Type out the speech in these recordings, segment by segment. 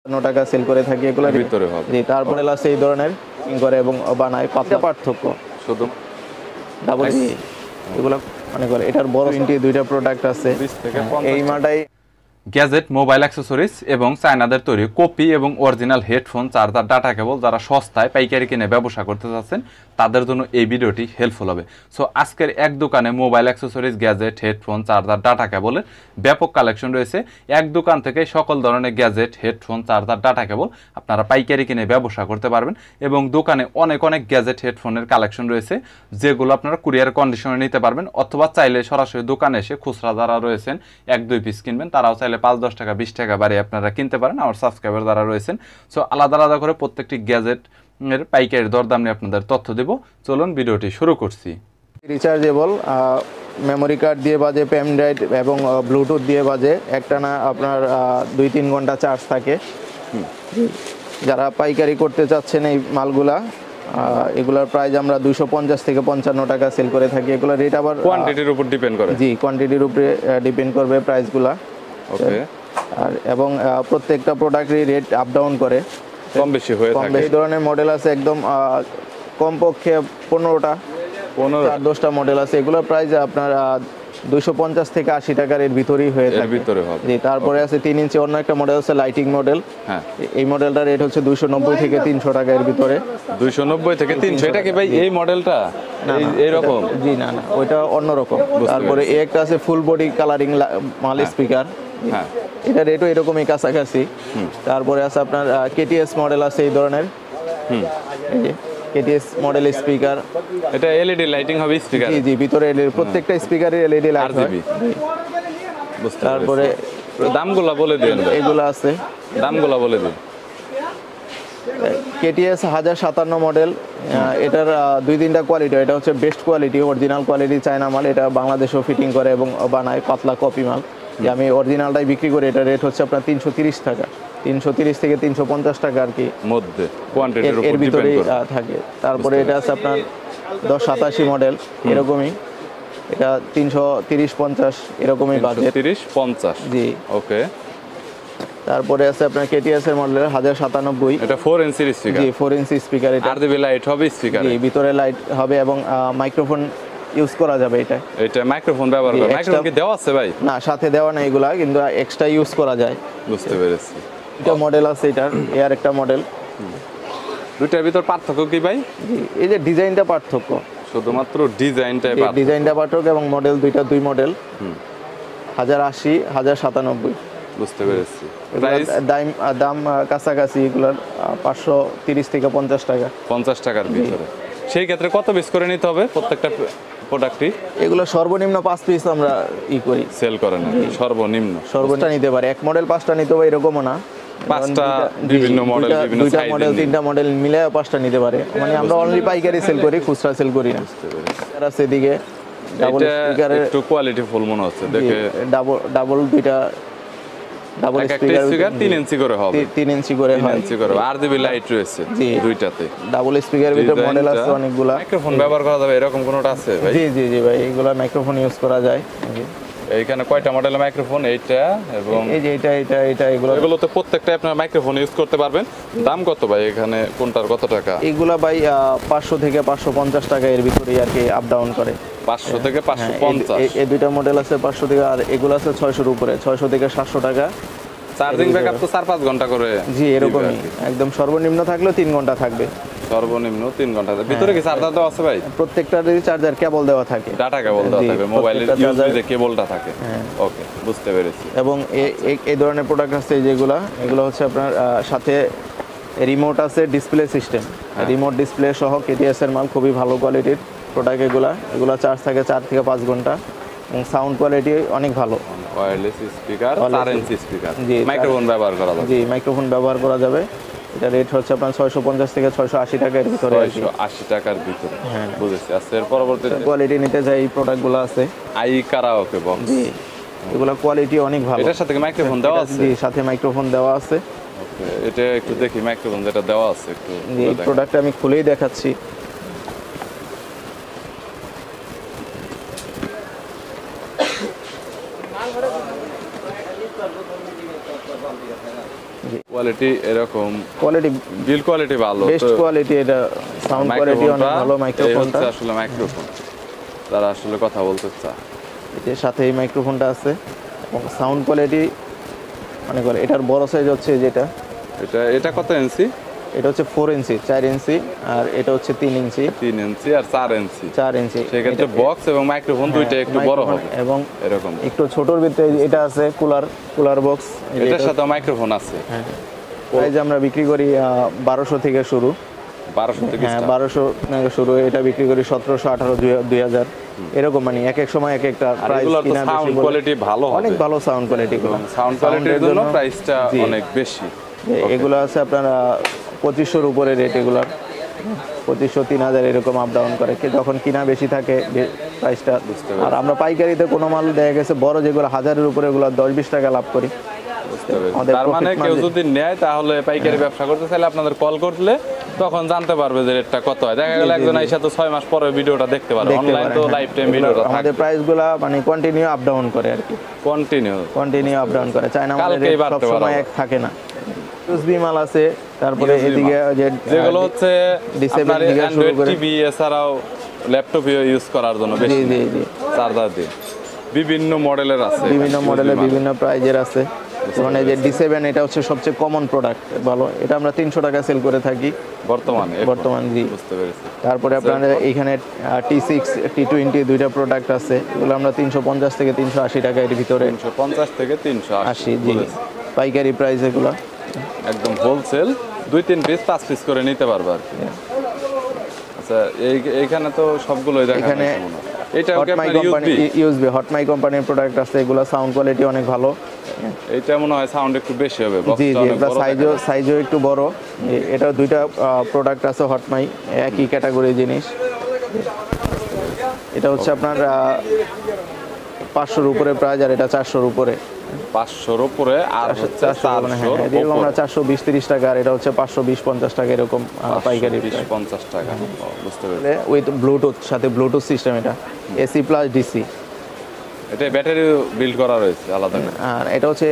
টাকা সেল করে থাকি এগুলো ভিতরে হবে। জি, তারপরে আছে এই ধরনের করে এবং বানায় পাতলা পার্থক্য শুধু ডাবল এগুলো মনে করে এটার বড় দুইটা প্রোডাক্ট আছে 20 থেকে এই 50 মাটাই গ্যাজেট, মোবাইল অ্যাক্সেসরিজ এবং চায়নাদের তৈরি কপি এবং original headphone, charger, data cable যারা সস্তায় পাইকারি কিনে ব্যবসা করতে চাচ্ছেন তাদের জন্য এই ভিডিওটি হেল্পফুল হবে। সো আজকের এক দোকানে mobile accessories, gadget, headphone, charger, data কেবলের ব্যাপক কালেকশন রয়েছে। এক দোকান থেকে সকল ধরনের gadget, headphone, charger, data cable আপনারা পাইকারি কিনে ব্যবসা করতে পারবেন এবং দোকানে অনেক অনেক গ্যাজেট, হেডফোনের কালেকশন রয়েছে যেগুলো আপনারা কুরিয়ার কন্ডিশনে নিতে পারবেন, অথবা চাইলে সরাসরি দোকানে এসে খুচরা যারা রয়েছেন 1-2 পিস কিনবেন তারাও চাইলে 5-10 টাকা 20 টাকা বাড়িয়ে আপনারা কিনতে পারেন আমার সাবস্ক্রাইবার যারা রয়েছেন। সো আলাদা আলাদা করে প্রত্যেকটি গ্যাজেট এর পাইকারি দরদাম নিয়ে আপনাদের তথ্য দেব। চলুন ভিডিওটি শুরু করছি। রিচার্জেবল মেমোরি কার্ড দিয়ে বাজে, পেন ড্রাইভ এবং ব্লুটুথ দিয়ে বাজে, একটানা আপনার 2-3 ঘন্টা চার্জ থাকে। যারা পাইকারি করতে চাচ্ছেন এই মালগুলা এগুলোর প্রাইস আমরা 250 থেকে 55 টাকা সেল করে থাকি। এগুলো রেট আবার কোয়ান্টিটির উপর ডিপেন্ড করে। জি, কোয়ান্টিটির উপরে ডিপেন্ড করবে প্রাইসগুলা। ওকে, আর এবং প্রত্যেকটা প্রোডাক্টেরই রেট আপ ডাউন করে, কম বেশি হয়ে থাকে। এই ধরনের মডেল আছে একদম কমপক্ষে 15টা 10টা মডেল আছে। এগুলোর প্রাইস আপনার 250 থেকে 80 টাকার এর ভিতরেই হয়ে এর থাকে। ভিতরে হবে। জি, তারপরে আছে 3 ইঞ্চি অন্য একটা মডেল আছে লাইটিং মডেল। হ্যাঁ, এই মডেলটার রেট হচ্ছে 290 থেকে 300 টাকা এর ভিতরে। 290 থেকে 300। এটা কি ভাই এই মডেলটা এই রকম? জি না, ওইটা অন্যরকম। তারপরে এই একটা আছে ফুল বডি কালারিং মাল স্পিকার। হ্যাঁ, এটা রেটও এরকমই কাছাকাছি। তারপরে আছে আপনার কেটিএস মডেল আছে এই ধরনের। KTS model speaker. এটা এলইডি লাইটিং হবে স্পিকার। জি জি, ভিতরে প্রত্যেকটা স্পিকারে এলইডি লাইট হয়। RGB। বুঝতে তারপরে দামগুলো বলে দিন। এগুলো আছে, দামগুলো বলে দিন। KTS 1057 model. এটার 2-3টা কোয়ালিটি। এটা হচ্ছে best quality, original quality China মাল। এটা বাংলাদেশেও ফিটিং করে এবং বানায় পাতলা কপি মাল। যে আমি অরিজিনালটাই বিক্রি করি। এটা রেট হচ্ছে আপনার 330 টাকা, 330 থেকে 350 টাকা আর কি মধ্যে কোয়ান্টিটির উপর এর ডিপেন্ড ভিতরেই করে থাকে। তারপরে এটা আছে আপনার 1087 মডেল, এরকমই। এটা 330-50 এরকমই বাজেট। 30-50। জি। ওকে, তারপরে আছে আপনার কেটিএস এর মডেল 1097। এটা 4 ইঞ্চির স্পিকার। জি, 4 ইঞ্চি স্পিকার। এটা RGB লাইট হবে স্পিকারে। জি, ভিতরে লাইট হবে এবং মাইক্রোফোন ইউজ করা যাবে এটা। এটা মাইক্রোফোন ব্যবহার করে। মাইক্রোফোন কি দেওয়া আছে ভাই? না, সাথে দেওয়া না এগুলা, কিন্তু এক্সট্রা ইউজ করা যায়। বুঝতে পেরেছি। এটা মডেল আছে, এটার এর একটা মডেল। দুইটার ভিতর পার্থক্য কি ভাই? জি, এই যে ডিজাইনটা পার্থক্য, শুধুমাত্র ডিজাইনটাই পার্থক্য। ডিজাইনটা পার্থক্য এবং মডেল দুই মডেল। 1080, 1097। বুঝতে পেরেছি। প্রাইস দাম কাছাকাছি এগুলোর 530 থেকে 50 টাকা। 50 টাকার ভিতরে। সেই ক্ষেত্রে কত পিস করে নিতে হবে প্রত্যেকটা প্রোডাক্টই? এগুলো সর্বনিম্ন 5 পিস আমরা করি, সেল করেন সর্বনিম্ন। সর্বনিম্ন নিতে পারে। এক মডেল 5টা নিতে হবে এরকমও না। 5টা বিভিন্ন মডেল, বিভিন্ন দুইটা সাইজ। মডেল 3টা মডেল মিলে 5টা নিতে পারে। মানে আমরা অনলি পাইকারি সেল করি, খুচরা সেল করি না। আর আছে এদিকে ডাবল এটা স্পিকারের, একটু কোয়ালিটি ফুল মনে হচ্ছে দেখে। ডাবল দুইটা ডাবল স্পিকার 3 ইঞ্চি করে হবে। 3 ইঞ্চি করে 3 হয়। ইঞ্চি করে। RGB লাইট রয়েছে জি। দুইটাতে। ডাবল স্পিকারের ভিতরে মডেল আছে অনেকগুলা। মাইক্রোফোন ব্যবহার করা যাবে এরকম কোনটা আছে ভাই? জি জি জি ভাই, এগুলা মাইক্রোফোন ইউজ করা যায়। এইখানে কয়টা মডেলের মাইক্রোফোন? এইটা এবং এই যে এটা এগুলোতে প্রত্যেকটা আপনার মাইক্রোফোন ইউজ করতে পারবেন। দাম কত ভাই এখানে কোনটার কত টাকা? এগুলা ভাই 500 থেকে 550 টাকা এর ভিতরেই আর কি আপ ডাউন করে। 500 থেকে 550। এই দুইটা মডেল আছে 500 থেকে, আর এগুলো আছে 600 এর উপরে, 600 থেকে 700 টাকা। চার্জিং ব্যাকআপ তো 4-5 ঘন্টা করে। জি, এরকমই। একদম সর্বনিম্ন থাকলেও 3 ঘন্টা থাকবে। সর্বনিম্ন 3 ঘন্টা। ভিতরে কি চার্জার দেওয়া আছে ভাই? প্রত্যেকটারই চার্জার কেবল দেওয়া থাকে, ডাটা কেবল দেওয়া জি, থাকে, মোবাইলের প্রত্যেকটা ইউএসবি চার্জার- যে কেবলটা থাকে। হ্যাঁ। ওকে, বুঝতে পেরেছি। এবং এই ধরনের প্রোডাক্ট আছে এগুলো হচ্ছে আপনার সাথে রিমোট আছে, ডিসপ্লে সিস্টেম, রিমোট ডিসপ্লে সহ কেটিএস এর মাল, খুবই ভালো কোয়ালিটির প্রোডাক্ট। এগুলা চার্জ থাকে 4 থেকে 5 ঘন্টা এবং সাউন্ড কোয়ালিটি অনেক ভালো। Wireless speaker, 4 inch speaker. জি, মাইক্রোফোন ব্যবহার করা যাবে। জি, মাইক্রোফোন ব্যবহার করা যাবে। এটা রেট হচ্ছে আপনার 650 থেকে 680 টাকার ভিতরে আর কি। 680 টাকার ভিতরে। হ্যাঁ। বুঝেছি। আচ্ছা, এর পরবর্তীতে কোয়ালিটি নিতে চাই এই প্রোডাক্টগুলো আছে। I karaoke box. জি, এগুলা কোয়ালিটি অনেক ভালো। এটার সাথে মাইক্রোফোন দেওয়া আছে? জি, সাথে মাইক্রোফোন দেওয়া আছে। ওকে, এটা একটু দেখি মাইক্রোফোন যেটা দেওয়া আছে একটু। জি, এই প্রোডাক্টটা আমি খুলেই দেখাচ্ছি। কোয়ালিটি এরকম, কোয়ালিটি বিল কোয়ালিটি ভালো, বেস্ট কোয়ালিটি, এটা সাউন্ড কোয়ালিটি অনেক ভালো। মাইক্রোফোনটা আসলে মাইক্রোফোন তারা আসলে কথা বলতে চায়, এর সাথে এই মাইক্রোফোনটা আছে এবং সাউন্ড কোয়ালিটি অনেক ভালো। এটার বড় সাইজ হচ্ছে যেটা, এটা কত ইঞ্চি? এটা হচ্ছে 4 ইঞ্চি, 4 ইঞ্চি, আর এটা হচ্ছে 3 ইঞ্চি, 3 ইঞ্চি আর 4 ইঞ্চি। 4 ইঞ্চি। সেক্ষেত্রে বক্স এবং মাইক্রোফোন দুইটা একটু বড় হবে এবং এরকম। একটু ছোটর ভিতরে এটা আছে কুলার বক্স, এটার সাথে মাইক্রোফোন আছে। প্রাইস আমরা বিক্রি করি 1200 থেকে শুরু। 1200 থেকে হ্যাঁ, 1200 থেকে শুরু। এটা বিক্রি করি 1700, 1800, 2000 এরকম, মানে এক এক সময় এক একটা প্রাইস। কিনা সাউন্ড কোয়ালিটি ভালো হবে, অনেক ভালো সাউন্ড কোয়ালিটি, সাউন্ড কোয়ালিটির জন্য প্রাইসটা অনেক বেশি। এগুলো আছে আপনার 2500-র উপরে রেট, এগুলার 2500, 3000 এরকম আপ ডাউন করে। যখন কিনা বেশি থাকে প্রাইসটা। আর আমরা পাইকারিতে কোনো মাল দেখা গেছে বড় যেগুলো 1000-এর উপরে, এগুলো 10-20 টাকা লাভ করি। তার মানে কেউ যদি নেয় তাহলে পাইকারি ব্যবসা করতে চাইলে আপনাদের কল করলে তখন জানতে পারবে যে রেটটা কত হয়। দেখা গেল একজন আইসা তো 6 মাস পরে ভিডিওটা দেখতে পারবে, অনলাইন তো লাইফ টাইম ভিডিওটা থাকে। আমাদের প্রাইসগুলো মানে কন্টিনিউ আপ ডাউন করে আর কি, কন্টিনিউ আপ ডাউন করে। চায়না মালের রেট সব সময় এক থাকে না। ইউএসবি মাল আছে, তারপরে এদিকে যেগুলো হচ্ছে আপনার অ্যান্ড্রয়েড টিভি এছাড়াও ল্যাপটপ ইউজ করার জন্য বেশি চার্জার দিয়ে বিভিন্ন মডেলের আছে, বিভিন্ন মডেলের বিভিন্ন প্রাইজের আছে। মানে যে D7 এটা হচ্ছে সবচেয়ে কমন প্রোডাক্ট, ভালো। এটা আমরা 300 টাকা সেল করে থাকি বর্তমানে। জি, বুঝতে পেরেছি। তারপরে আপনাদের এখানে T6, T20 দুইটা প্রোডাক্ট আছে, এগুলো আমরা 350 থেকে 380 টাকা এর ভিতরে। 350 থেকে 380, জি, পাইকারি প্রাইস এগুলো একদম হোলসেল 2-3 পিস 5 পিস করে নিতে পারবে আর কি। আচ্ছা, এইখানে তো সবগুলোই দেখা এখানে এটা ইউএসবি হটমাই কোম্পানির প্রোডাক্ট আছে, এগুলো সাউন্ড কোয়ালিটি অনেক ভালো। এটা মনে হয় সাউন্ড একটু বেশি হবে, জি, সাইজও একটু বড়। এটা দুইটা প্রোডাক্ট আছে হটমাই, একই ক্যাটাগরির জিনিস। এটা হচ্ছে আপনার 500-র উপরে প্রাইস, আর এটা 400-র উপরে। 500-র উপরে আর হচ্ছে 400 এরকম আমরা 420-30 টাকা, আর এটা হচ্ছে 520-50 টাকা এরকম পাইকারি 20-50 টাকা। বুঝতে পেরেছি। উইথ ব্লুটুথ, সাথে ব্লুটুথ সিস্টেম, এটা এসি প্লাস ডিসি। এটা ব্যাটারি বিল্ড করা রয়েছে আলাদা, আর এটা হচ্ছে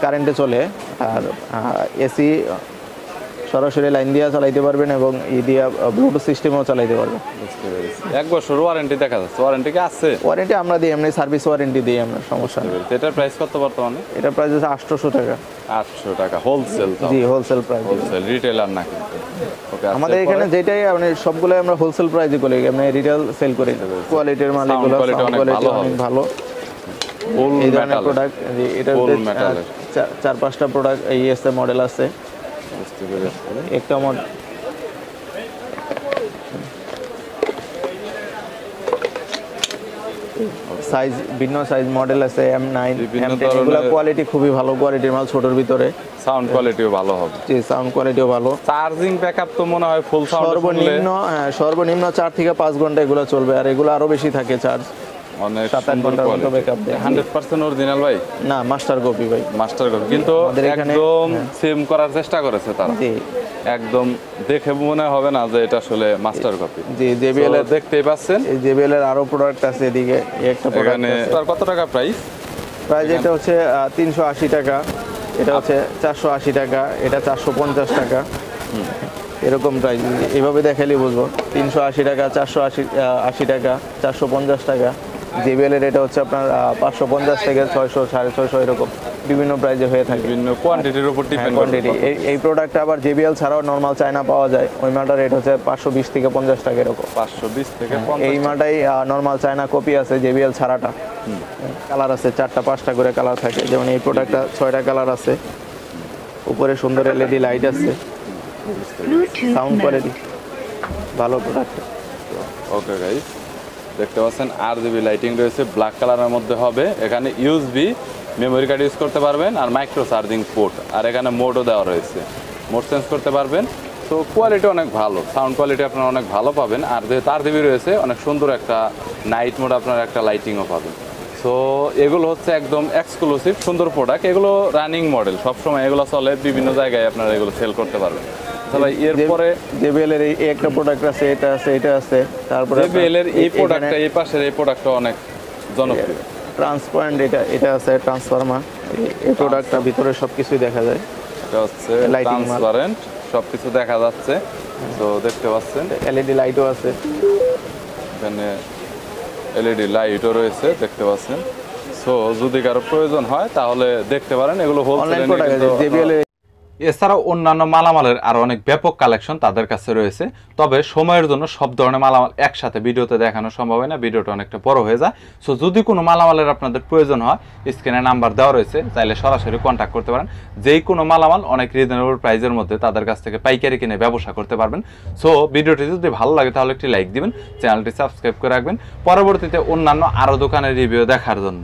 কারেন্টে চলে, আর এসি সরাসরি লাইন দিয়ে চালাইতে পারবেন এবং দিয়ে ব্লুটুথ সিস্টেমও চালাইতে পারবেন। বুঝতে পেরেছি। 1 বছর ওয়ারেন্টি দেখা যাচ্ছে, ওয়ারেন্টি কি আছে? ওয়ারেন্টি আমরা দিই, এমনি সার্ভিস ওয়ারেন্টি দিই আমরা, সমস্যা নেই। এটার প্রাইস কত বর্তমানে? এটার প্রাইস হচ্ছে 800 টাকা। 800 টাকা হোলসেল? জি, হোলসেল প্রাইস, হোলসেল, রিটেলার না কিন্তু। ওকে, আমাদের এখানে যেটাই মানে সবগুলাই আমরা হোলসেল প্রাইসে করি, আমরা রিটেল সেল করি। কোয়ালিটির মাল এগুলো, কোয়ালিটি অনেক ভালো। এই ধরনের প্রোডাক্ট, এটা 4-5টা প্রোডাক্ট এই এসে মডেল আছে। বুঝতে পেরেছি। একটা মডেল সাইজ, ভিন্ন সাইজ মডেল আছে, M9, M10, এগুলো কোয়ালিটি খুবই ভালো কোয়ালিটির মাল, ছোটর ভিতরে। সাউন্ড কোয়ালিটিও ভালো হবে? জি, সাউন্ড কোয়ালিটিও ভালো। চার্জিং ব্যাকআপ তো মনে হয় ফুল সাউন্ড সর্বনিম্ন 4 থেকে 5 ঘন্টা এগুলো চলবে, আর এগুলো আরো বেশি থাকে চার্জ। অনেক 7-8 ঘন্টার মতো ব্যাকআপ দেয়। 100% অরিজিনাল ভাই? না, মাস্টার কপি ভাই, মাস্টার কপি, কিন্তু একদম সেম করার চেষ্টা করেছে তারা। জি, একদম দেখে মনে হবে না যে এটা আসলে মাস্টার কপি। জি, JBL এর দেখতেই পাচ্ছেন, এই JBL এর আরো প্রোডাক্ট আছে এদিকে। একটা প্রোডাক্ট আছে, তার কত টাকা প্রাইস? এটা হচ্ছে 380 টাকা, এটা হচ্ছে 480 টাকা, এটা 450 টাকা, এরকম প্রাইস। এভাবে দেখালেই বুঝবো। 380 টাকা, 480 টাকা, 450 টাকা। JBL এর এটা হচ্ছে আপনার 550 থেকে 600, 650 এরকম বিভিন্ন প্রাইজে হয়ে থাকে, বিভিন্ন কোয়ান্টিটির উপর ডিপেন্ড করে। এই প্রোডাক্টটা আবার JBL ছাড়াও নরমাল চায়না পাওয়া যায়, ওই মালটার রেট হচ্ছে 520 থেকে 50 টাকা এরকম। 520 থেকে 50। এই মালটাই নরমাল চায়না কপি আছে, JBL ছাড়াটা। কালার আছে 4টা-5টা করে কালার থাকে, যেমন এই প্রোডাক্টটা 6টা কালার আছে, উপরে সুন্দর LED লাইট আছে, সাউন্ড কোয়ালিটি ভালো প্রোডাক্ট। ওকে গাইস, দেখতে পাচ্ছেন RGB লাইটিং রয়েছে, ব্ল্যাক কালারের মধ্যে হবে। এখানে USB মেমোরি কার্ড ইউজ করতে পারবেন, আর মাইক্রো চার্জিং পোর্ট, আর এখানে মোডও দেওয়া রয়েছে, মোড চেঞ্জ করতে পারবেন। তো কোয়ালিটি অনেক ভালো, সাউন্ড কোয়ালিটি আপনারা অনেক ভালো পাবেন। আর যেহেতু RGB রয়েছে, অনেক সুন্দর একটা নাইট মোড আপনারা একটা লাইটিংও পাবেন। সো এগুলো হচ্ছে একদম এক্সক্লুসিভ সুন্দর প্রোডাক্ট, এগুলো রানিং মডেল, সবসময় এগুলো চলে, বিভিন্ন জায়গায় আপনারা এগুলো সেল করতে পারবেন। ভাই, এরপরে JBL এর এই একটা প্রোডাক্ট আছে, এটা আছে, এটা আছে। তারপরে JBL এর এই প্রোডাক্টটা, এই পাশের এই প্রোডাক্টটা অনেক জনপ্রিয়। ট্রান্সপারেন্ট, এটা আছে ট্রান্সফরমার। এই প্রোডাক্টটা ভিতরে সবকিছুই দেখা যায়। এটা হচ্ছে Lighting মাল। ট্রান্সপারেন্ট, সবকিছু দেখা যাচ্ছে। তো দেখতে পাচ্ছেন এলইডি লাইটও আছে। এখানে এলইডি লাইটও রয়েছে, দেখতে পাচ্ছেন। সো যদি কারো প্রয়োজন হয় তাহলে দেখতে পারেন, এগুলো অনলাইন হোলসেলে প্রোডাক্ট আছে JBL এর। এছাড়াও অন্যান্য মালামালের আরো অনেক ব্যাপক কালেকশন তাদের কাছে রয়েছে। তবে সময়ের জন্য সব ধরনের মালামাল একসাথে ভিডিওতে দেখানো সম্ভব হয় না, ভিডিওটা অনেকটা বড় হয়ে যায়। সো যদি কোনো মালামালের আপনাদের প্রয়োজন হয়, স্ক্রিনে নাম্বার দেওয়া রয়েছে, চাইলে সরাসরি কন্ট্যাক্ট করতে পারেন। যেই কোনো মালামাল অনেক রিজনেবল প্রাইসের মধ্যে তাদের কাছ থেকে পাইকারি কিনে ব্যবসা করতে পারবেন। সো ভিডিওটি যদি ভালো লাগে তাহলে একটি লাইক দিবেন, চ্যানেলটি সাবস্ক্রাইব করে রাখবেন পরবর্তীতে অন্যান্য আরও দোকানের রিভিউ দেখার জন্য।